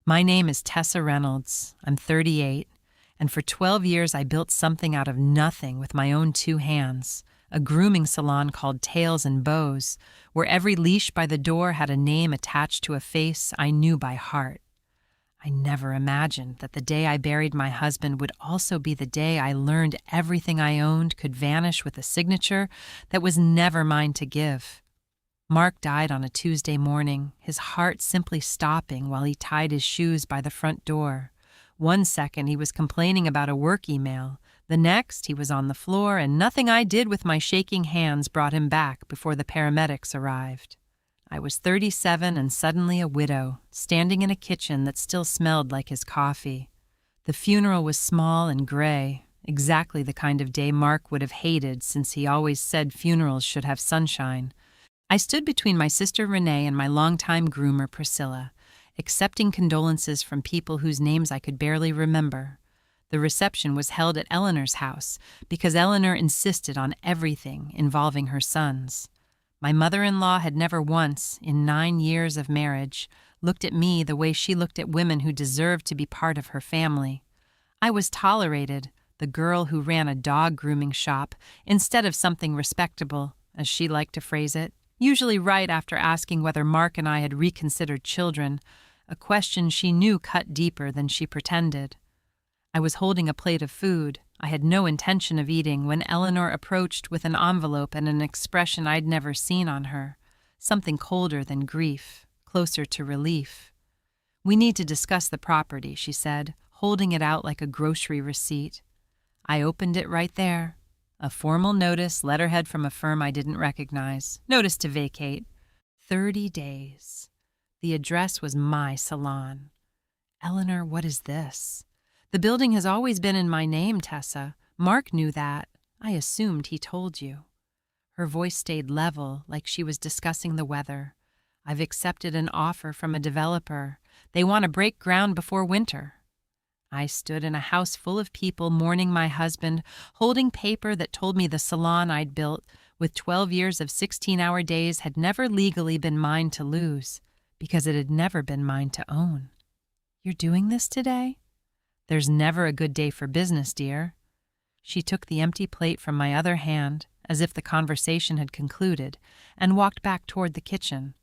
My name is Tessa Reynolds. I'm 38, and for 12 years I built something out of nothing with my own two hands, a grooming salon called Tails and Bows, where every leash by the door had a name attached to a face I knew by heart. I never imagined that the day I buried my husband would also be the day I learned everything I owned could vanish with a signature that was never mine to give. Mark died on a Tuesday morning, his heart simply stopping while he tied his shoes by the front door. One second he was complaining about a work email. The next he was on the floor, and nothing I did with my shaking hands brought him back before the paramedics arrived. I was 37 and suddenly a widow, standing in a kitchen that still smelled like his coffee. The funeral was small and gray, exactly the kind of day Mark would have hated since he always said funerals should have sunshine. I stood between my sister Renee and my longtime groomer Priscilla, accepting condolences from people whose names I could barely remember. The reception was held at Eleanor's house because Eleanor insisted on everything involving her sons. My mother-in-law had never once, in 9 years of marriage, looked at me the way she looked at women who deserved to be part of her family. I was tolerated, the girl who ran a dog grooming shop, instead of something respectable, as she liked to phrase it, usually right after asking whether Mark and I had reconsidered children, a question she knew cut deeper than she pretended. I was holding a plate of food I had no intention of eating when Eleanor approached with an envelope and an expression I'd never seen on her, something colder than grief, closer to relief. "We need to discuss the property," she said, holding it out like a grocery receipt. I opened it right there. A formal notice, letterhead from a firm I didn't recognize. Notice to vacate. 30 days. The address was my salon. "Eleanor, what is this?" "The building has always been in my name, Tessa. Mark knew that. I assumed he told you." Her voice stayed level, like she was discussing the weather. "I've accepted an offer from a developer. They want to break ground before winter." I stood in a house full of people mourning my husband, holding paper that told me the salon I'd built, with 12 years of 16-hour days, had never legally been mine to lose, because it had never been mine to own. "You're doing this today?" "There's never a good day for business, dear." She took the empty plate from my other hand, as if the conversation had concluded, and walked back toward the kitchen.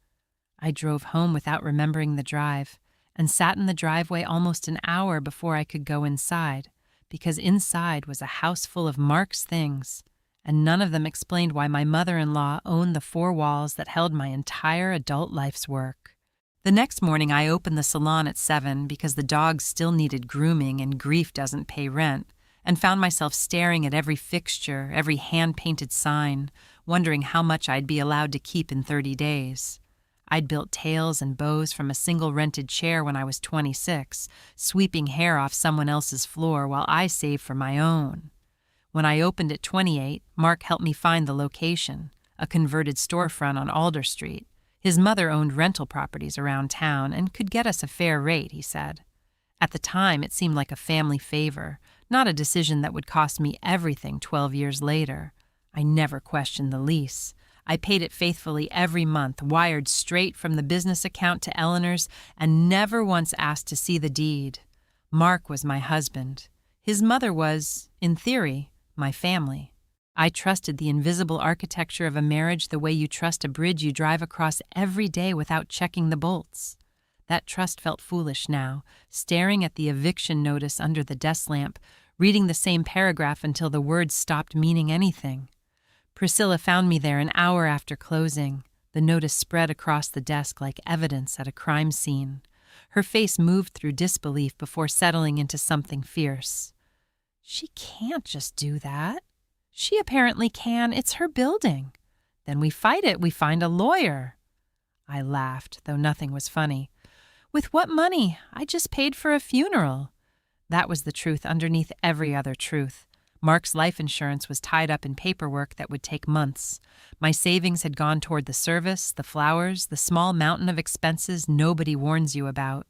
I drove home without remembering the drive, and sat in the driveway almost an hour before I could go inside, because inside was a house full of Mark's things, and none of them explained why my mother-in-law owned the 4 walls that held my entire adult life's work. The next morning I opened the salon at 7 because the dogs still needed grooming and grief doesn't pay rent, and found myself staring at every fixture, every hand-painted sign, wondering how much I'd be allowed to keep in 30 days. I'd built Tails and Bows from a single rented chair when I was 26, sweeping hair off someone else's floor while I saved for my own. When I opened at 28, Mark helped me find the location, a converted storefront on Alder Street. His mother owned rental properties around town and could get us a fair rate, he said. At the time, it seemed like a family favor, not a decision that would cost me everything 12 years later. I never questioned the lease. I paid it faithfully every month, wired straight from the business account to Eleanor's, and never once asked to see the deed. Mark was my husband. His mother was, in theory, my family. I trusted the invisible architecture of a marriage the way you trust a bridge you drive across every day without checking the bolts. That trust felt foolish now, staring at the eviction notice under the desk lamp, reading the same paragraph until the words stopped meaning anything. Priscilla found me there an hour after closing, the notice spread across the desk like evidence at a crime scene. Her face moved through disbelief before settling into something fierce. "She can't just do that." "She apparently can. It's her building." "Then we fight it. We find a lawyer." I laughed, though nothing was funny. "With what money? I just paid for a funeral." That was the truth underneath every other truth. Mark's life insurance was tied up in paperwork that would take months. My savings had gone toward the service, the flowers, the small mountain of expenses nobody warns you about.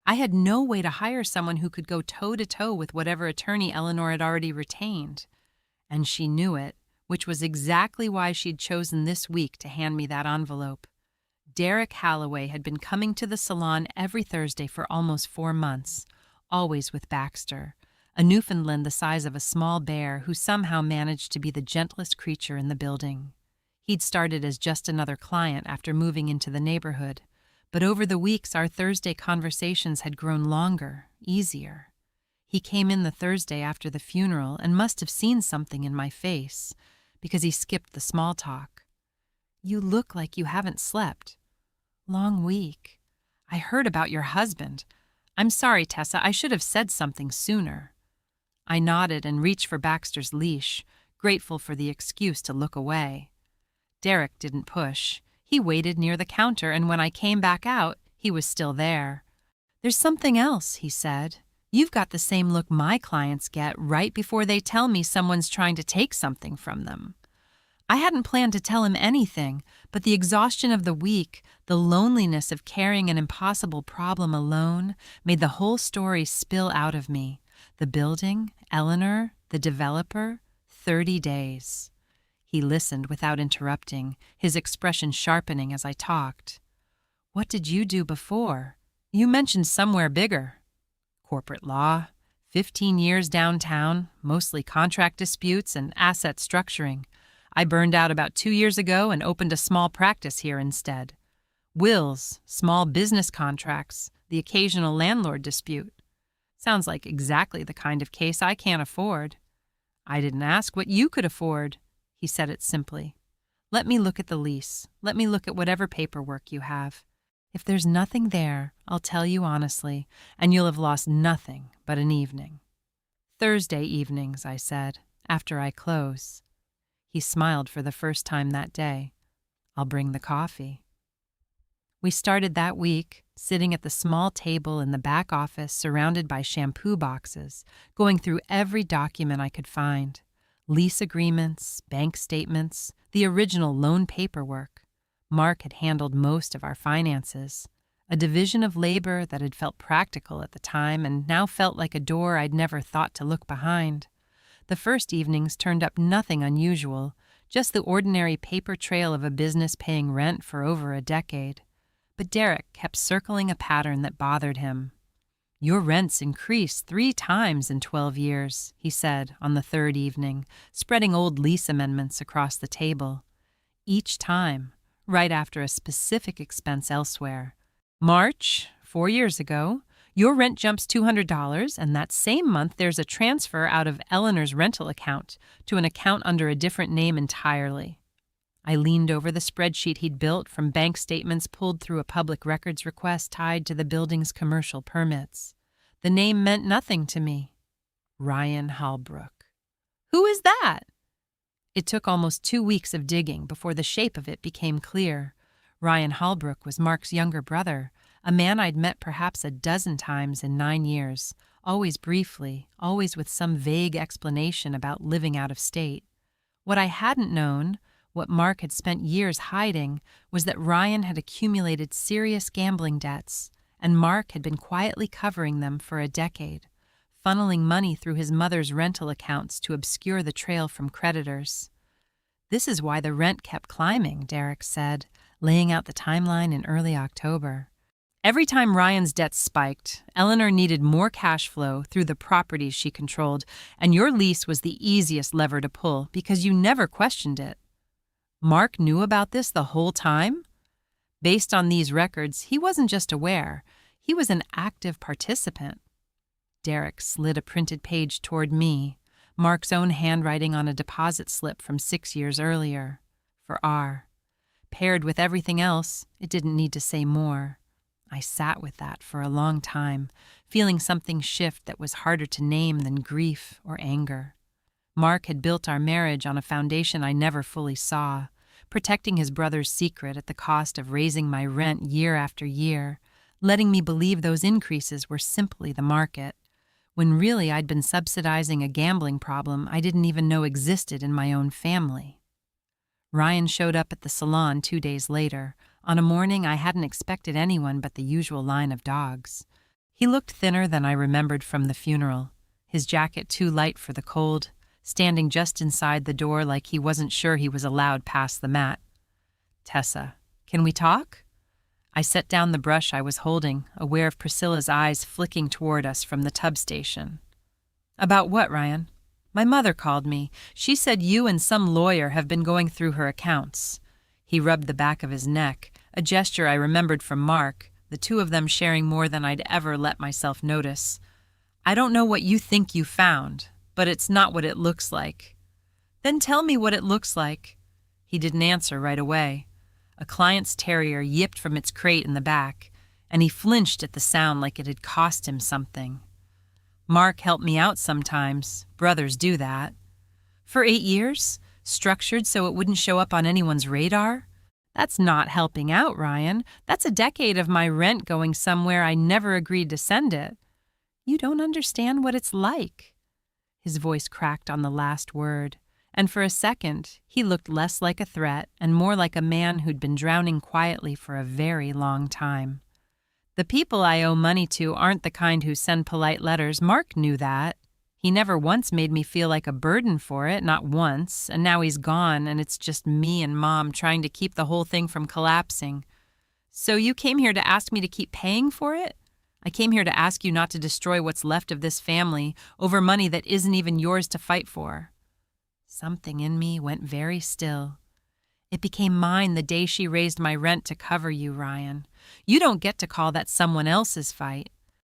I had no way to hire someone who could go toe-to-toe with whatever attorney Eleanor had already retained. And she knew it, which was exactly why she'd chosen this week to hand me that envelope. Derek Halloway had been coming to the salon every Thursday for almost 4 months, always with Baxter, a Newfoundland the size of a small bear who somehow managed to be the gentlest creature in the building. He'd started as just another client after moving into the neighborhood, but over the weeks our Thursday conversations had grown longer, easier. He came in the Thursday after the funeral and must have seen something in my face, because he skipped the small talk. "You look like you haven't slept." "Long week. I heard about your husband. I'm sorry, Tessa, I should have said something sooner." I nodded and reached for Baxter's leash, grateful for the excuse to look away. Derek didn't push. He waited near the counter, and when I came back out, he was still there. "There's something else," he said. "You've got the same look my clients get right before they tell me someone's trying to take something from them." I hadn't planned to tell him anything, but the exhaustion of the week, the loneliness of carrying an impossible problem alone, made the whole story spill out of me. The building, Eleanor, the developer, 30 days. He listened without interrupting, his expression sharpening as I talked. "What did you do before? You mentioned somewhere bigger." "Corporate law, 15 years downtown, mostly contract disputes and asset structuring. I burned out about 2 years ago and opened a small practice here instead. Wills, small business contracts, the occasional landlord dispute. Sounds like exactly the kind of case I can't afford." "I didn't ask what you could afford." He said it simply. "Let me look at the lease. Let me look at whatever paperwork you have. If there's nothing there, I'll tell you honestly, and you'll have lost nothing but an evening." "Thursday evenings," I said, "after I close." He smiled for the first time that day. "I'll bring the coffee." We started that week, sitting at the small table in the back office surrounded by shampoo boxes, going through every document I could find. Lease agreements, bank statements, the original loan paperwork. Mark had handled most of our finances, a division of labor that had felt practical at the time and now felt like a door I'd never thought to look behind. The first evenings turned up nothing unusual, just the ordinary paper trail of a business paying rent for over a decade. But Derek kept circling a pattern that bothered him. "Your rent's increased 3 times in 12 years, he said on the third evening, spreading old lease amendments across the table. Each time, right after a specific expense elsewhere. "March, 4 years ago, your rent jumps $200, and that same month there's a transfer out of Eleanor's rental account to an account under a different name entirely." I leaned over the spreadsheet he'd built from bank statements pulled through a public records request tied to the building's commercial permits. The name meant nothing to me. Ryan Halbrook. "Who is that?" It took almost 2 weeks of digging before the shape of it became clear. Ryan Halbrook was Mark's younger brother, a man I'd met perhaps a dozen times in 9 years, always briefly, always with some vague explanation about living out of state. What I hadn't known, what Mark had spent years hiding, was that Ryan had accumulated serious gambling debts, and Mark had been quietly covering them for a decade, funneling money through his mother's rental accounts to obscure the trail from creditors. "This is why the rent kept climbing," Derek said, laying out the timeline in early October. "Every time Ryan's debts spiked, Eleanor needed more cash flow through the properties she controlled, and your lease was the easiest lever to pull because you never questioned it." Mark knew about this the whole time? Based on these records, he wasn't just aware, he was an active participant. Derek slid a printed page toward me, Mark's own handwriting on a deposit slip from 6 years earlier, for R. Paired with everything else, it didn't need to say more. I sat with that for a long time, feeling something shift that was harder to name than grief or anger. Mark had built our marriage on a foundation I never fully saw, protecting his brother's secret at the cost of raising my rent year after year, letting me believe those increases were simply the market, when really I'd been subsidizing a gambling problem I didn't even know existed in my own family. Ryan showed up at the salon 2 days later, on a morning I hadn't expected anyone but the usual line of dogs. He looked thinner than I remembered from the funeral, his jacket too light for the cold, standing just inside the door like he wasn't sure he was allowed past the mat. "Tessa, can we talk?" I set down the brush I was holding, aware of Priscilla's eyes flicking toward us from the tub station. About what, Ryan? My mother called me. She said you and some lawyer have been going through her accounts. He rubbed the back of his neck, a gesture I remembered from Mark, the two of them sharing more than I'd ever let myself notice. I don't know what you think you found, but it's not what it looks like. Then tell me what it looks like. He didn't answer right away. A client's terrier yipped from its crate in the back, and he flinched at the sound like it had cost him something. Mark helped me out sometimes. Brothers do that. For 8 years? Structured so it wouldn't show up on anyone's radar? That's not helping out, Ryan. That's a decade of my rent going somewhere I never agreed to send it. You don't understand what it's like. His voice cracked on the last word, and for a second, he looked less like a threat and more like a man who'd been drowning quietly for a very long time. The people I owe money to aren't the kind who send polite letters. Mark knew that. He never once made me feel like a burden for it, not once, and now he's gone and it's just me and Mom trying to keep the whole thing from collapsing. So you came here to ask me to keep paying for it? I came here to ask you not to destroy what's left of this family over money that isn't even yours to fight for. Something in me went very still. It became mine the day she raised my rent to cover you, Ryan. You don't get to call that someone else's fight.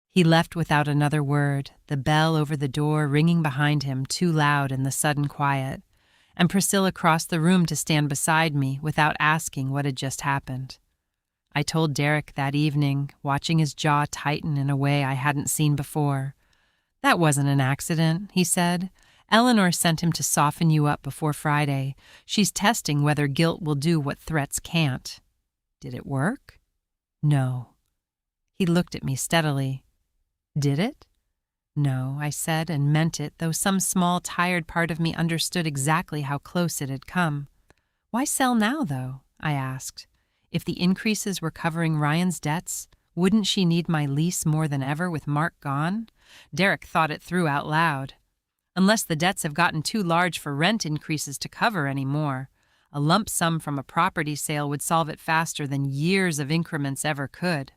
He left without another word, the bell over the door ringing behind him too loud in the sudden quiet, and Priscilla crossed the room to stand beside me without asking what had just happened. I told Derek that evening, watching his jaw tighten in a way I hadn't seen before. That wasn't an accident, he said. Eleanor sent him to soften you up before Friday. She's testing whether guilt will do what threats can't. Did it work? No. He looked at me steadily. Did it? No, I said and meant it, though some small, tired part of me understood exactly how close it had come. Why sell now, though? I asked. If the increases were covering Ryan's debts, wouldn't she need my lease more than ever with Mark gone? Derek thought it through out loud. Unless the debts have gotten too large for rent increases to cover anymore, a lump sum from a property sale would solve it faster than years of increments ever could.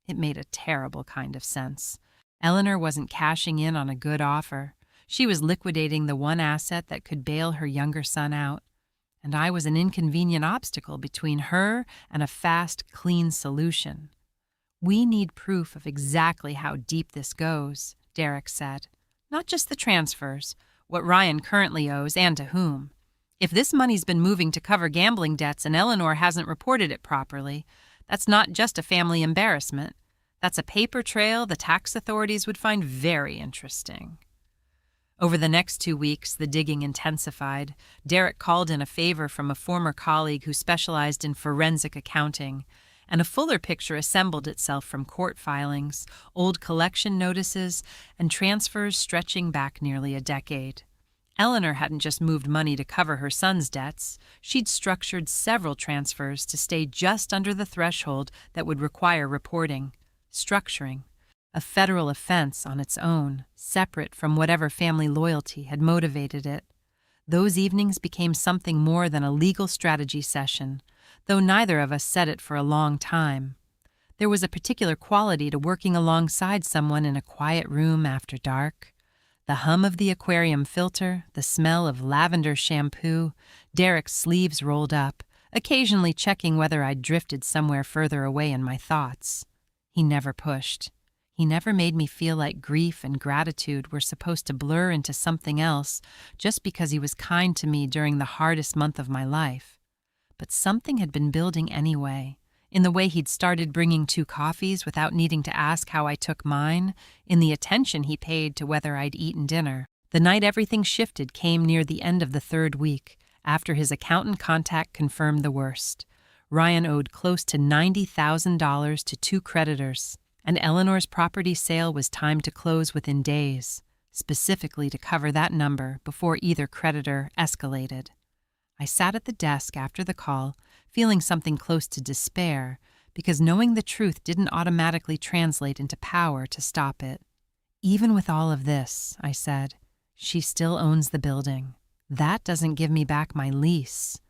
It made a terrible kind of sense. Eleanor wasn't cashing in on a good offer. She was liquidating the one asset that could bail her younger son out. And I was an inconvenient obstacle between her and a fast, clean solution. We need proof of exactly how deep this goes, Derek said. Not just the transfers, what Ryan currently owes and to whom. If this money's been moving to cover gambling debts and Eleanor hasn't reported it properly, that's not just a family embarrassment. That's a paper trail the tax authorities would find very interesting. Over the next 2 weeks, the digging intensified. Derek called in a favor from a former colleague who specialized in forensic accounting, and a fuller picture assembled itself from court filings, old collection notices, and transfers stretching back nearly a decade. Eleanor hadn't just moved money to cover her son's debts. She'd structured several transfers to stay just under the threshold that would require reporting. Structuring, a federal offense on its own, separate from whatever family loyalty had motivated it. Those evenings became something more than a legal strategy session, though neither of us said it for a long time. There was a particular quality to working alongside someone in a quiet room after dark. The hum of the aquarium filter, the smell of lavender shampoo, Derek's sleeves rolled up, occasionally checking whether I'd drifted somewhere further away in my thoughts. He never pushed. He never made me feel like grief and gratitude were supposed to blur into something else just because he was kind to me during the hardest month of my life. But something had been building anyway, in the way he'd started bringing 2 coffees without needing to ask how I took mine, in the attention he paid to whether I'd eaten dinner. The night everything shifted came near the end of the 3rd week, after his accountant contact confirmed the worst. Ryan owed close to $90,000 to 2 creditors, and Eleanor's property sale was timed to close within days, specifically to cover that number before either creditor escalated. I sat at the desk after the call, feeling something close to despair, because knowing the truth didn't automatically translate into power to stop it. Even with all of this, I said, she still owns the building. That doesn't give me back my lease.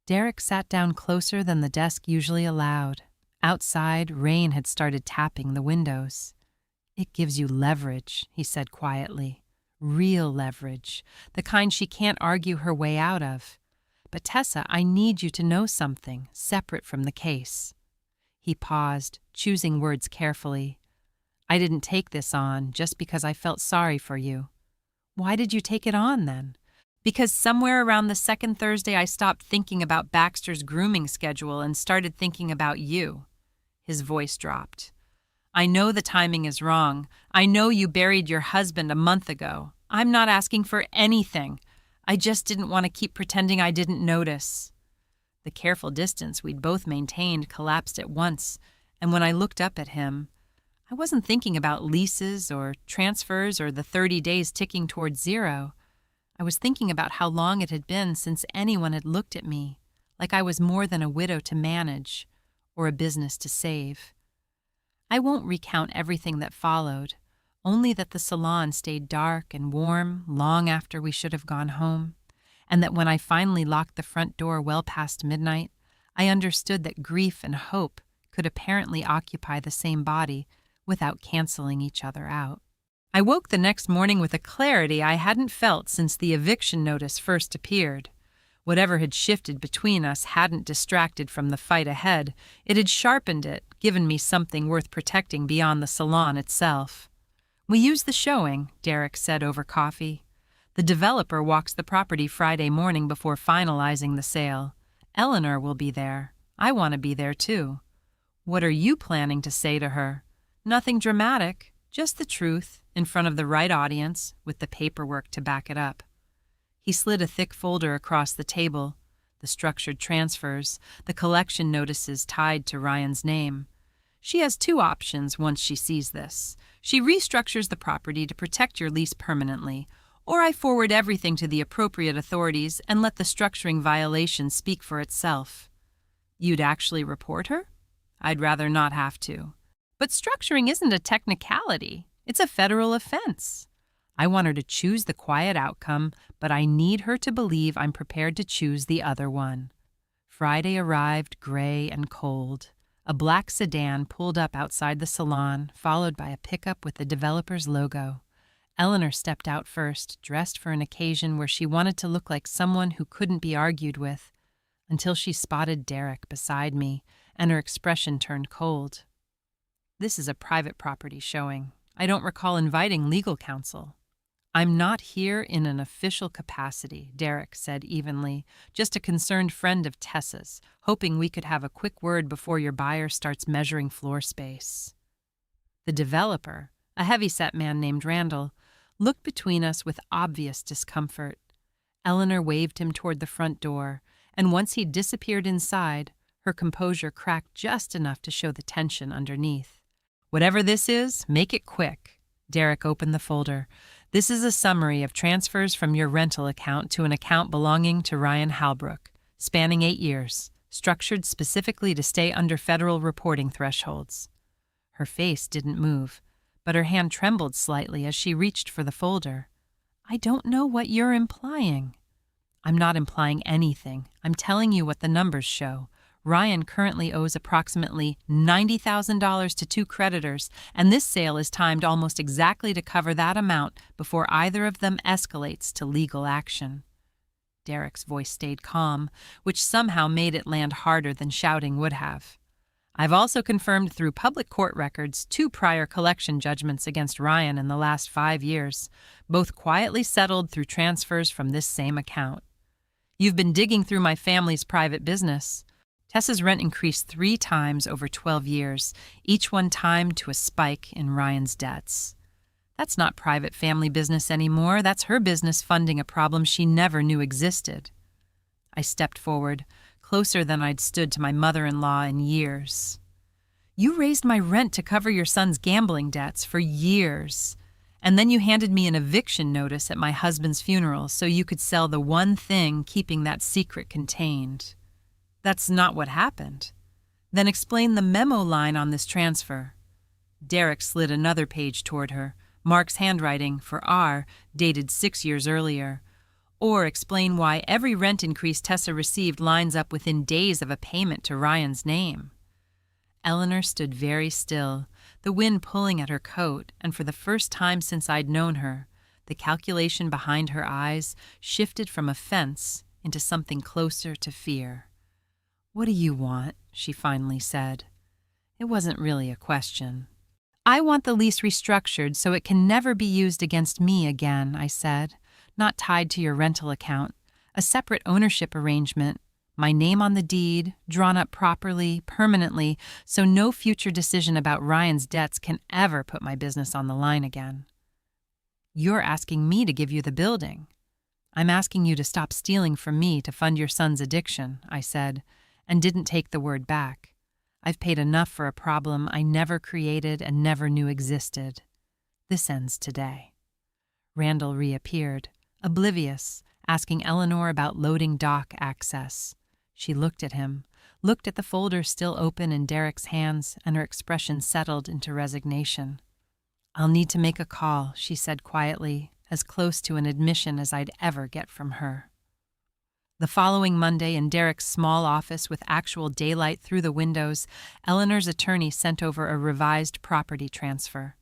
Derek sat down closer than the desk usually allowed. Outside, rain had started tapping the windows. "It gives you leverage," he said quietly. "Real leverage, the kind she can't argue her way out of. But Tessa, I need you to know something, separate from the case." He paused, choosing words carefully. "I didn't take this on just because I felt sorry for you." "Why did you take it on, then?" "Because somewhere around the second Thursday I stopped thinking about Baxter's grooming schedule and started thinking about you." His voice dropped. "I know the timing is wrong. I know you buried your husband a month ago. I'm not asking for anything. I just didn't want to keep pretending I didn't notice." The careful distance we'd both maintained collapsed at once, and when I looked up at him, I wasn't thinking about leases or transfers or the 30 days ticking towards zero. I was thinking about how long it had been since anyone had looked at me, like I was more than a widow to manage or a business to save. I won't recount everything that followed, only that the salon stayed dark and warm long after we should have gone home, and that when I finally locked the front door well past midnight, I understood that grief and hope could apparently occupy the same body without canceling each other out. I woke the next morning with a clarity I hadn't felt since the eviction notice first appeared. Whatever had shifted between us hadn't distracted from the fight ahead. It had sharpened it, given me something worth protecting beyond the salon itself. "We use the showing," Derek said over coffee. "The developer walks the property Friday morning before finalizing the sale. Eleanor will be there. I want to be there too." "What are you planning to say to her?" "Nothing dramatic, just the truth, in front of the right audience, with the paperwork to back it up." He slid a thick folder across the table, the structured transfers, the collection notices tied to Ryan's name. "She has two options once she sees this. She restructures the property to protect your lease permanently, or I forward everything to the appropriate authorities and let the structuring violation speak for itself." "You'd actually report her?" "I'd rather not have to." "But structuring isn't a technicality. It's a federal offense." "I want her to choose the quiet outcome, but I need her to believe I'm prepared to choose the other one." Friday arrived gray and cold. A black sedan pulled up outside the salon, followed by a pickup with the developer's logo. Eleanor stepped out first, dressed for an occasion where she wanted to look like someone who couldn't be argued with, until she spotted Derek beside me, and her expression turned cold. "This is a private property showing. I don't recall inviting legal counsel." "I'm not here in an official capacity," Derek said evenly, "just a concerned friend of Tessa's, hoping we could have a quick word before your buyer starts measuring floor space." The developer, a heavy-set man named Randall, looked between us with obvious discomfort. Eleanor waved him toward the front door, and once he disappeared inside, her composure cracked just enough to show the tension underneath. "Whatever this is, make it quick." Derek opened the folder. "This is a summary of transfers from your rental account to an account belonging to Ryan Halbrook, spanning 8 years, structured specifically to stay under federal reporting thresholds." Her face didn't move, but her hand trembled slightly as she reached for the folder. "I don't know what you're implying." "I'm not implying anything. I'm telling you what the numbers show. Ryan currently owes approximately $90,000 to 2 creditors, and this sale is timed almost exactly to cover that amount before either of them escalates to legal action." Derek's voice stayed calm, which somehow made it land harder than shouting would have. "I've also confirmed through public court records 2 prior collection judgments against Ryan in the last 5 years, both quietly settled through transfers from this same account. You've been digging through my family's private business. Tessa's rent increased 3 times over 12 years, each one timed to a spike in Ryan's debts. That's not private family business anymore. That's her business funding a problem she never knew existed." I stepped forward, closer than I'd stood to my mother-in-law in years. "You raised my rent to cover your son's gambling debts for years, and then you handed me an eviction notice at my husband's funeral so you could sell the one thing keeping that secret contained." "That's not what happened." "Then explain the memo line on this transfer." Derek slid another page toward her, Mark's handwriting, for R, dated 6 years earlier. "Or explain why every rent increase Tessa received lines up within days of a payment to Ryan's name." Eleanor stood very still, the wind pulling at her coat, and for the first time since I'd known her, the calculation behind her eyes shifted from offense into something closer to fear. "What do you want?" she finally said. It wasn't really a question. "I want the lease restructured so it can never be used against me again," I said. "Not tied to your rental account. A separate ownership arrangement. My name on the deed, drawn up properly, permanently, so no future decision about Ryan's debts can ever put my business on the line again." "You're asking me to give you the building." "I'm asking you to stop stealing from me to fund your son's addiction," I said, and didn't take the word back. I've paid enough for a problem I never created and never knew existed. This ends today. Randall reappeared, oblivious, asking Eleanor about loading dock access. She looked at him, looked at the folder still open in Derek's hands, and her expression settled into resignation. "I'll need to make a call," she said quietly, as close to an admission as I'd ever get from her. The following Monday, in Derek's small office with actual daylight through the windows, Eleanor's attorney sent over a revised property transfer.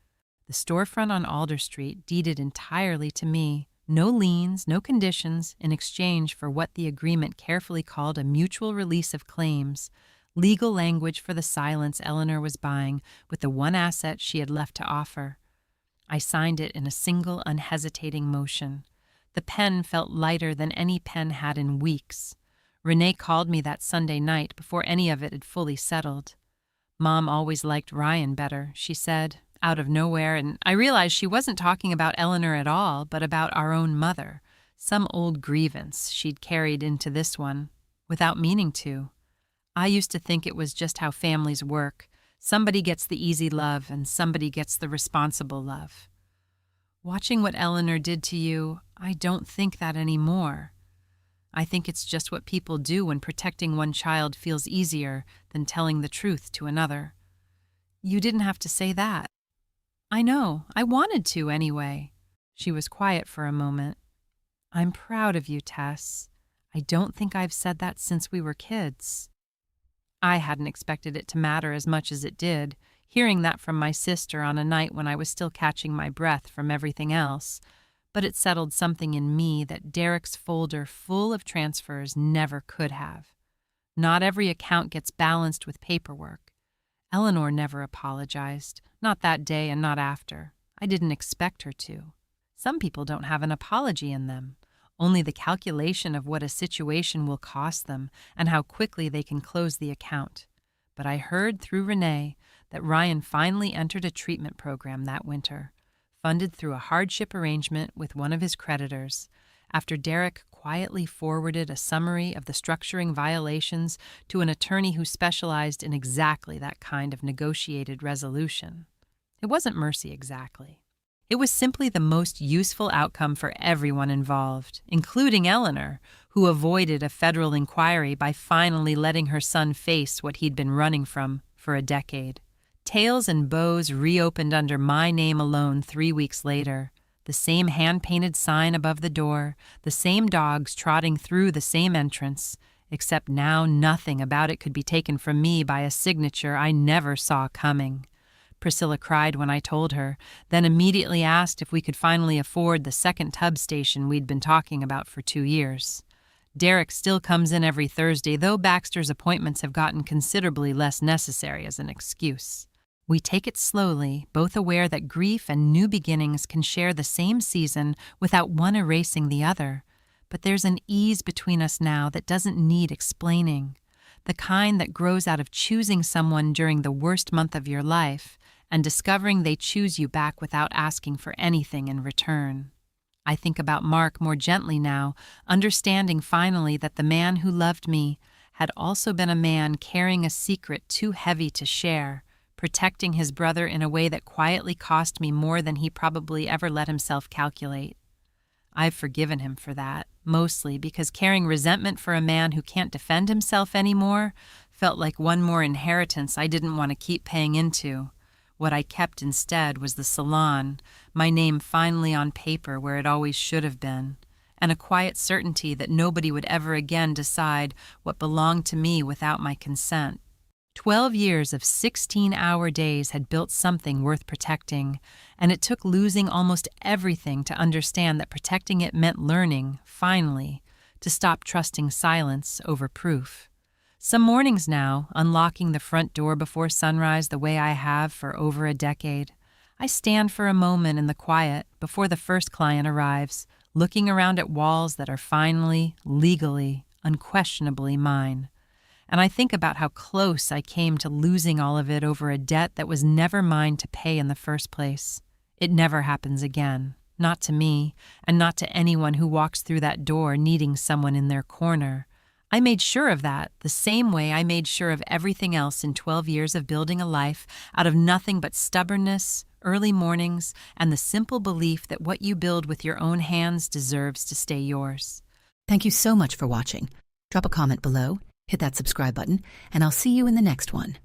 The storefront on Alder Street deeded entirely to me, no liens, no conditions, in exchange for what the agreement carefully called a mutual release of claims, legal language for the silence Eleanor was buying with the one asset she had left to offer. I signed it in a single, unhesitating motion. The pen felt lighter than any pen had in weeks. Renee called me that Sunday night before any of it had fully settled. "Mom always liked Ryan better," she said, out of nowhere, and I realized she wasn't talking about Eleanor at all, but about our own mother, some old grievance she'd carried into this one, without meaning to. I used to think it was just how families work. Somebody gets the easy love, and somebody gets the responsible love. Watching what Eleanor did to you, I don't think that anymore. I think it's just what people do when protecting one child feels easier than telling the truth to another. You didn't have to say that. I know, I wanted to anyway. She was quiet for a moment. I'm proud of you, Tess. I don't think I've said that since we were kids. I hadn't expected it to matter as much as it did, hearing that from my sister on a night when I was still catching my breath from everything else, but it settled something in me that Derek's folder full of transfers never could have. Not every account gets balanced with paperwork. Eleanor never apologized, not that day and not after. I didn't expect her to. Some people don't have an apology in them, only the calculation of what a situation will cost them and how quickly they can close the account. But I heard through Renee that Ryan finally entered a treatment program that winter, funded through a hardship arrangement with one of his creditors, after Derek quietly forwarded a summary of the structuring violations to an attorney who specialized in exactly that kind of negotiated resolution. It wasn't mercy exactly. It was simply the most useful outcome for everyone involved, including Eleanor, who avoided a federal inquiry by finally letting her son face what he'd been running from for a decade. Tails and Bows reopened under my name alone 3 weeks later. The same hand-painted sign above the door, the same dogs trotting through the same entrance, except now nothing about it could be taken from me by a signature I never saw coming. Priscilla cried when I told her, then immediately asked if we could finally afford the second tub station we'd been talking about for 2 years. Derek still comes in every Thursday, though Baxter's appointments have gotten considerably less necessary as an excuse. We take it slowly, both aware that grief and new beginnings can share the same season without one erasing the other. But there's an ease between us now that doesn't need explaining, the kind that grows out of choosing someone during the worst month of your life and discovering they choose you back without asking for anything in return. I think about Mark more gently now, understanding finally that the man who loved me had also been a man carrying a secret too heavy to share, protecting his brother in a way that quietly cost me more than he probably ever let himself calculate. I've forgiven him for that, mostly because carrying resentment for a man who can't defend himself anymore felt like one more inheritance I didn't want to keep paying into. What I kept instead was the salon, my name finally on paper where it always should have been, and a quiet certainty that nobody would ever again decide what belonged to me without my consent. 12 years of 16-hour days had built something worth protecting, and it took losing almost everything to understand that protecting it meant learning, finally, to stop trusting silence over proof. Some mornings now, unlocking the front door before sunrise the way I have for over a decade, I stand for a moment in the quiet before the first client arrives, looking around at walls that are finally, legally, unquestionably mine. And I think about how close I came to losing all of it over a debt that was never mine to pay in the first place. It never happens again, not to me, and not to anyone who walks through that door needing someone in their corner. I made sure of that the same way I made sure of everything else in 12 years of building a life out of nothing but stubbornness, early mornings, and the simple belief that what you build with your own hands deserves to stay yours. Thank you so much for watching. Drop a comment below, hit that subscribe button, and I'll see you in the next one.